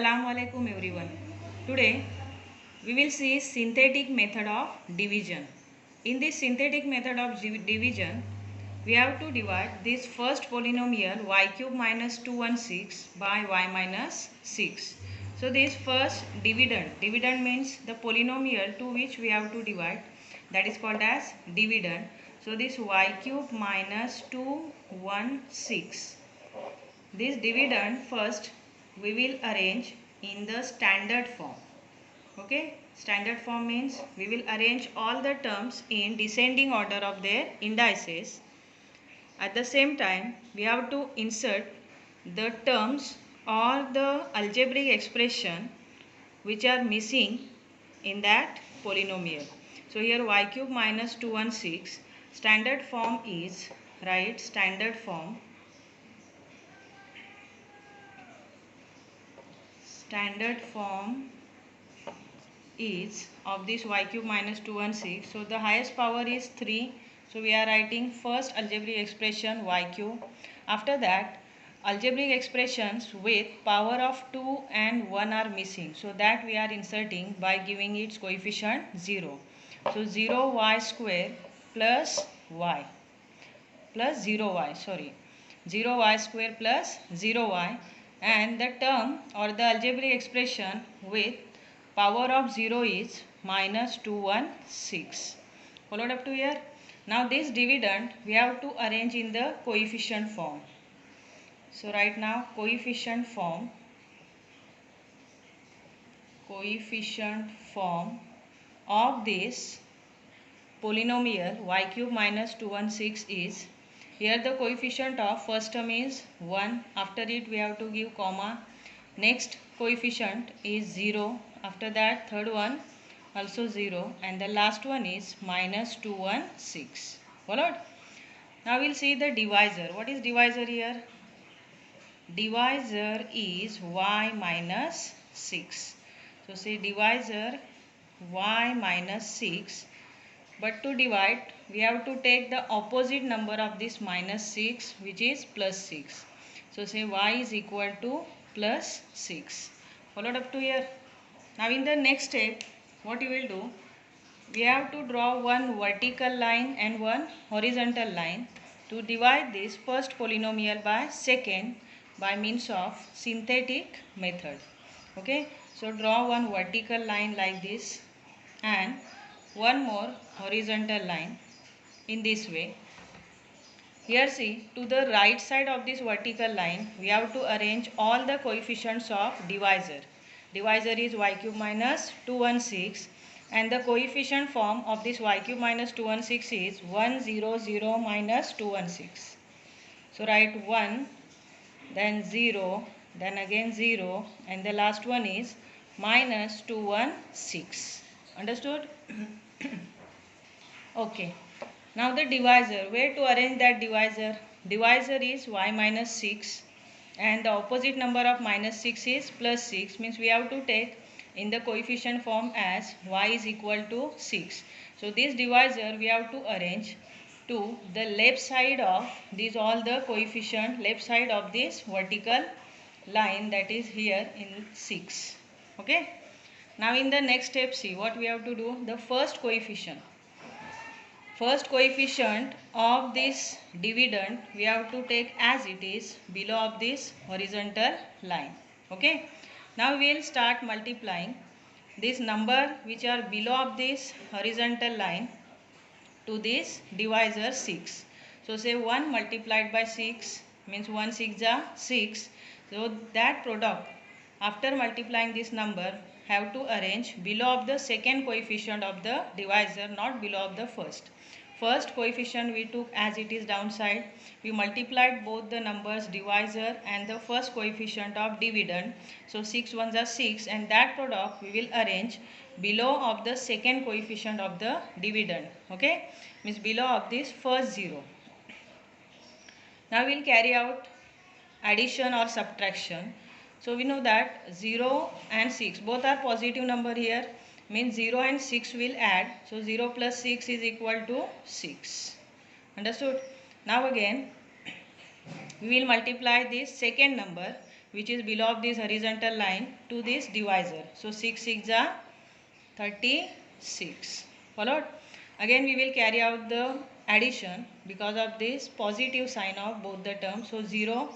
Assalamu alaikum everyone. Today we will see synthetic method of division. In this synthetic method of division, we have to divide this first polynomial y cube minus 216 by y minus 6. So this first dividend means the polynomial to which we have to divide, that is called as dividend. So this y cube minus 216. This dividend first we will arrange in the standard form. Okay, standard form means we will arrange all the terms in descending order of their indices. At the same time, we have to insert the terms or the algebraic expression which are missing in that polynomial. So here y cube minus 216, standard form is, right, standard form is of this y cube minus 216. So the highest power is 3. So we are writing first algebraic expression y cube. After that, algebraic expressions with power of 2 and 1 are missing. So that we are inserting by giving its coefficient 0. So 0y square plus y plus 0y, 0y square plus 0y, and the term or the algebraic expression with power of 0 is minus 216. Followed up to here. Now this dividend we have to arrange in the coefficient form. So right now coefficient form of this polynomial y cube minus 216 is, here the coefficient of first term is 1, after it we have to give comma, next coefficient is 0, after that third one also 0, and the last one is minus 216. Followed? Now we will see the divisor. What is divisor here? Divisor is y minus 6. So say divisor y minus 6. But to divide, we have to take the opposite number of this minus 6, which is plus 6. So say y is equal to plus 6. Followed up to here. Now in the next step, what you will do, we have to draw one vertical line and one horizontal line to divide this first polynomial by second by means of synthetic method. Okay, so draw one vertical line like this and one more horizontal line in this way. Here see, to the right side of this vertical line we have to arrange all the coefficients of divisor. Divisor is y cube minus 216, and the coefficient form of this y cube minus 216 is 1 0 0 minus 216. So write 1, then 0, then again 0, and the last one is minus 216. Understood? Okay. Now the divisor, where to arrange that divisor? Divisor is y minus 6, and the opposite number of minus 6 is plus 6, means we have to take in the coefficient form as y is equal to 6. So this divisor we have to arrange to the left side of these all the coefficient, left side of this vertical line, that is here in 6. Okay. Now in the next step, see what we have to do. The first coefficient of this dividend we have to take as it is below of this horizontal line. Okay. Now we will start multiplying this number which are below of this horizontal line to this divisor 6. So say 1 multiplied by 6 means 1 6 are 6. So that product after multiplying this number have to arrange below of the second coefficient of the divisor, not below of the first. First coefficient we took as it is downside. We multiplied both the numbers divisor and the first coefficient of dividend. So 6 ones are 6, and that product we will arrange below of the second coefficient of the dividend. Okay, means below of this first 0. Now we will carry out addition or subtraction. So we know that 0 and 6 both are positive number here, means 0 and 6 will add. So 0 plus 6 is equal to 6. Understood? Now again we will multiply this second number which is below of this horizontal line to this divisor. So 6 6 are 36. Followed? Again we will carry out the addition because of this positive sign of both the terms. So 0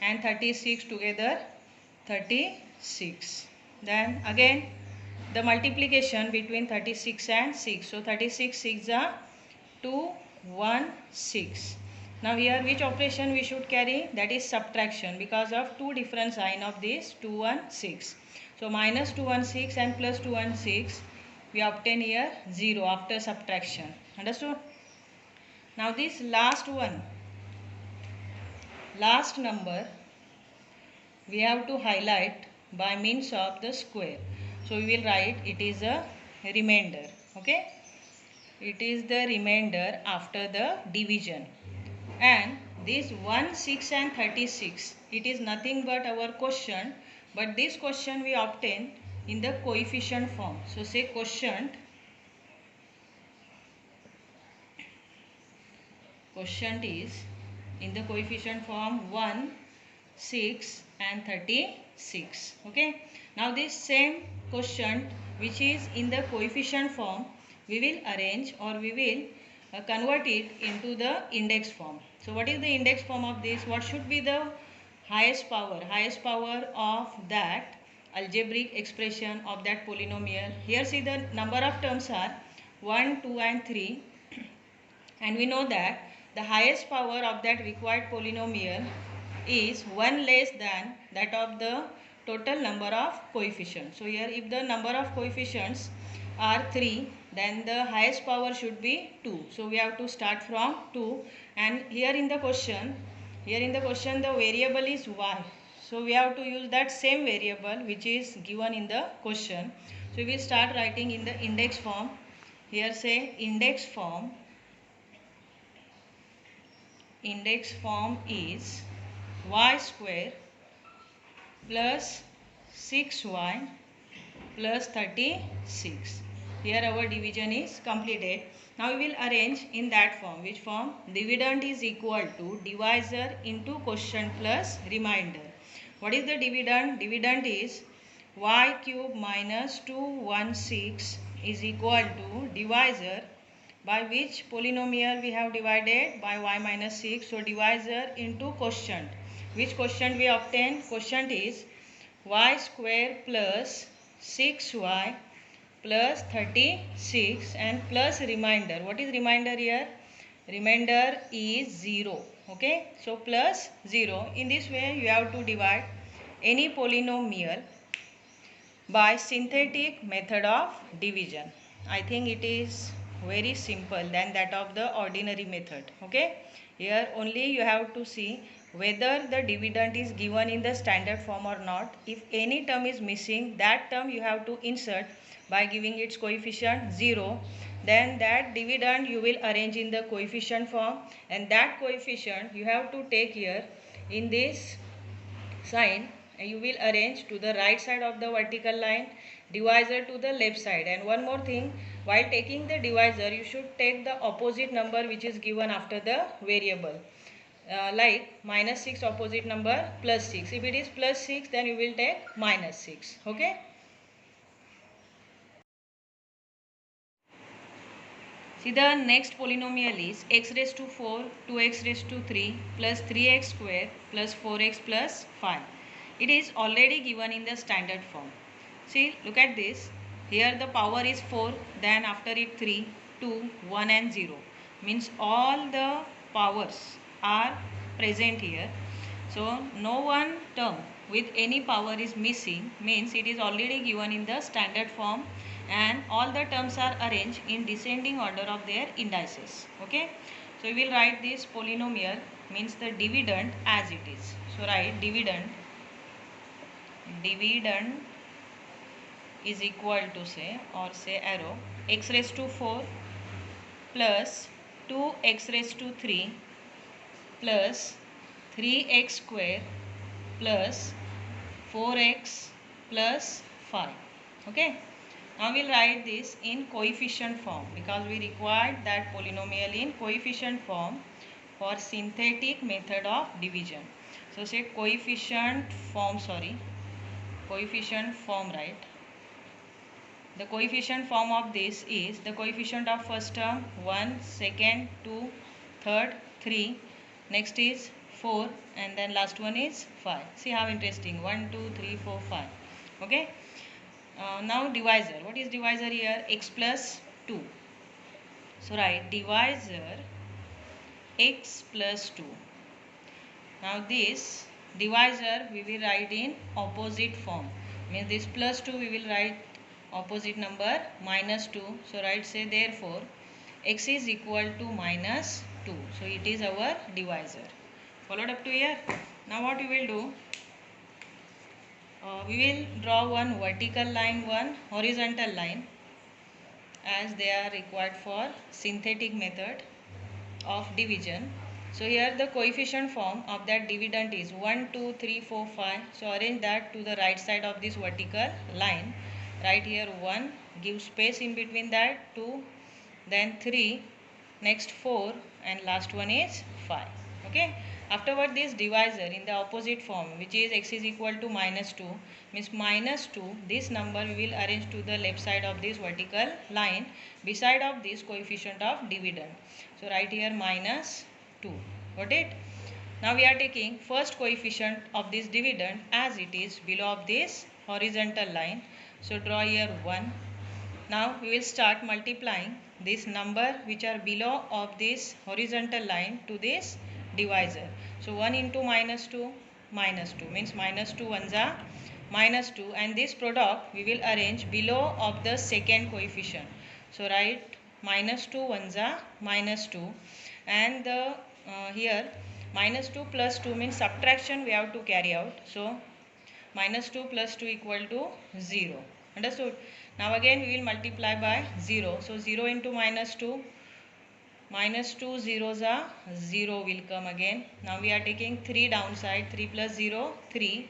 and 36 together 36. Then again the multiplication between 36 and 6. So 36 6 are 216. Now here which operation we should carry? That is subtraction because of two different sign of this 216. So minus 216 and plus 216 we obtain here 0 after subtraction. Understood? Now this last number we have to highlight by means of the square. So we will write it is a remainder. Okay? It is the remainder after the division. And this 1, 6 and 36, it is nothing but our quotient, but this quotient we obtain in the coefficient form. So say quotient is in the coefficient form 1, 6 and 36. Okay. Now this same quotient which is in the coefficient form, we will arrange or we will convert it into the index form. So what is the index form of this? What should be the highest power? Highest power of that algebraic expression of that polynomial. Here see the number of terms are 1, 2 and 3, and we know that the highest power of that required polynomial is 1 less than that of the total number of coefficients. So here if the number of coefficients are 3, then the highest power should be 2. So we have to start from 2, and here in the question the variable is y. So we have to use that same variable which is given in the question. So we will start writing in the index form. Here say index form is y square plus 6y plus 36. Here our division is completed. Now we will arrange in that form. Which form? Dividend is equal to divisor into quotient plus remainder. What is the dividend? Dividend is y cube minus 216 is equal to divisor by which polynomial we have divided by y minus 6. So divisor into quotient. Which quotient we obtain? Quotient is y square plus 6y plus 36 and plus remainder. What is remainder here? Remainder is 0. Okay. So plus 0. In this way you have to divide any polynomial by synthetic method of division. I think it is very simple than that of the ordinary method. Okay. Here only you have to see whether the dividend is given in the standard form or not. If any term is missing, that term you have to insert by giving its coefficient 0. Then that dividend you will arrange in the coefficient form, and that coefficient you have to take here in this sign, and you will arrange to the right side of the vertical line, divisor to the left side. And one more thing, while taking the divisor you should take the opposite number which is given after the variable. Like minus 6 opposite number plus 6. If it is plus 6, then you will take minus 6. Okay. See, the next polynomial is x raised to 4 2x raised to 3 plus 3x square plus 4x plus 5. It is already given in the standard form. See, look at this. Here the power is 4, then after it 3, 2, 1 and 0. Means all the powers are present here. So no one term with any power is missing, means it is already given in the standard form, and all the terms are arranged in descending order of their indices. Okay. So we will write this polynomial means the dividend as it is. So write dividend is equal to say arrow x raised to 4 plus 2x raised to 3 plus 3x square plus 4x plus 5. Okay. Now we will write this in coefficient form because we required that polynomial in coefficient form for synthetic method of division. So say coefficient form, coefficient form, right? The coefficient form of this is the coefficient of first term 1, second 2, third 3, next is 4, and then last one is 5. See how interesting, 1, 2, 3, 4, 5. Okay. Now divisor. What is divisor here? X plus 2. So write divisor x plus 2. Now this divisor we will write in opposite form. Means this plus 2 we will write opposite number minus 2. So write say therefore x is equal to minus 2. So it is our divisor. Followed up to here. Now what we will do? We will draw one vertical line, one horizontal line, as they are required for synthetic method of division. So here the coefficient form of that dividend is 1, 2, 3, 4, 5. So arrange that to the right side of this vertical line. Write here 1, give space in between that, 2, then 3, next 4, and last one is 5. Okay. Afterward this divisor in the opposite form, which is x is equal to minus 2, means minus 2, this number we will arrange to the left side of this vertical line beside of this coefficient of dividend. So write here minus 2. Got it? Now we are taking first coefficient of this dividend as it is below of this horizontal line. So draw here 1. Now we will start multiplying this number which are below of this horizontal line to this divisor. So 1 into minus 2 means minus 2 ones are minus 2, and this product we will arrange below of the second coefficient. So write minus 2 ones are minus 2, and the here minus 2 plus 2 means subtraction we have to carry out. So minus 2 plus 2 equal to 0. Understood? Now again we will multiply by 0. So 0 into minus 2, minus 2 zeros are 0 will come again. Now we are taking 3 downside, 3 plus 0, 3.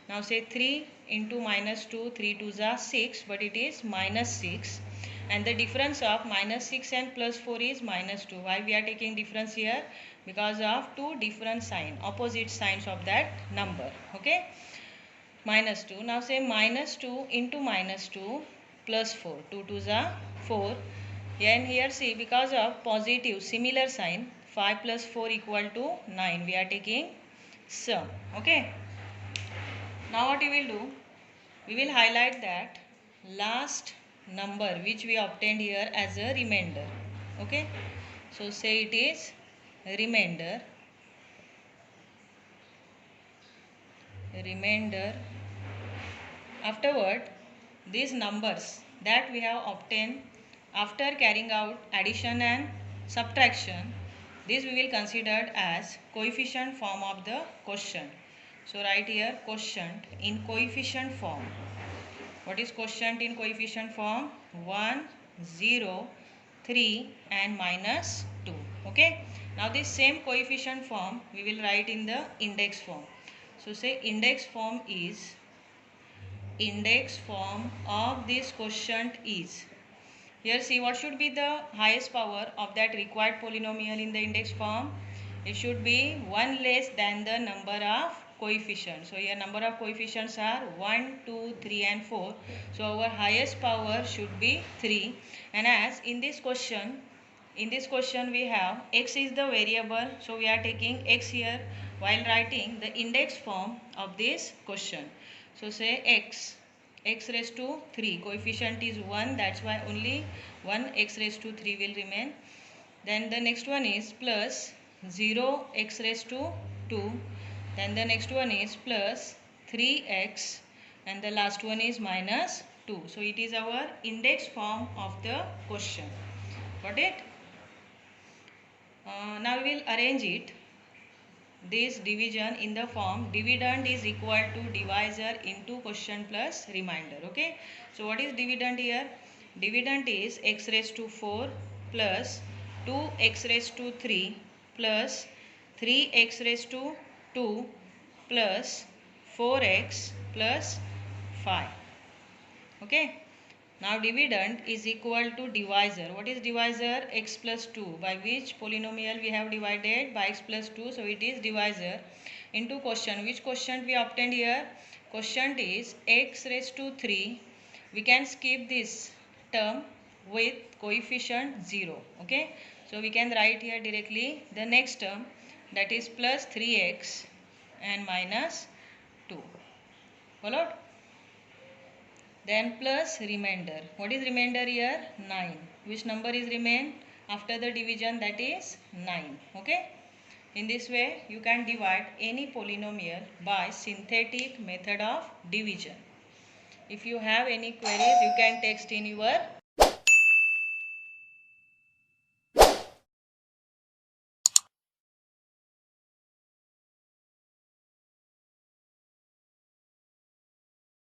Now say 3 into minus 2, 3 2s are 6, but it is minus 6. And the difference of minus 6 and plus 4 is minus 2. Why we are taking difference here? Because of two different signs, opposite signs of that number. Okay. Minus 2. Now say minus 2 into minus 2 plus 4. 2 2s are 4. And here see, because of positive similar sign, 5 plus 4 equal to 9. We are taking sum. Okay. Now what we will do? We will highlight that last number which we obtained here as a remainder. Okay. So say it is remainder. Afterward, these numbers that we have obtained after carrying out addition and subtraction, this we will consider as coefficient form of the quotient. So write here quotient in coefficient form. What is quotient in coefficient form? 1, 0, 3 and minus 2. Okay. Now this same coefficient form we will write in the index form. So say index form of this quotient is. Here see what should be the highest power of that required polynomial in the index form. It should be 1 less than the number of coefficients. So here number of coefficients are 1, 2, 3 and 4. So our highest power should be 3. And as in this question we have x is the variable. So we are taking x here while writing the index form of this question. So say x raised to 3. Coefficient is 1. That's why only 1 x raised to 3 will remain. Then the next one is plus 0 x raised to 2. Then the next one is plus 3x. And the last one is minus 2. So it is our index form of the question. Got it? Now we will arrange it. This division in the form dividend is equal to divisor into quotient plus remainder. Okay. So what is dividend here? Dividend is x raised to 4 plus 2x raised to 3 plus 3x raised to 2 plus 4x plus 5. Okay. Now dividend is equal to divisor. What is divisor? X plus 2. By which polynomial we have divided? By x plus 2. So it is divisor into quotient. Which quotient we obtained here? Quotient is x raised to 3. We can skip this term with coefficient 0. Okay. So we can write here directly the next term, that is plus 3x and minus 2. Followed? Then plus remainder. What is remainder here? 9. Which number is remain after the division? That is 9. Okay. In this way you can divide any polynomial by synthetic method of division. If you have any queries, you can text in your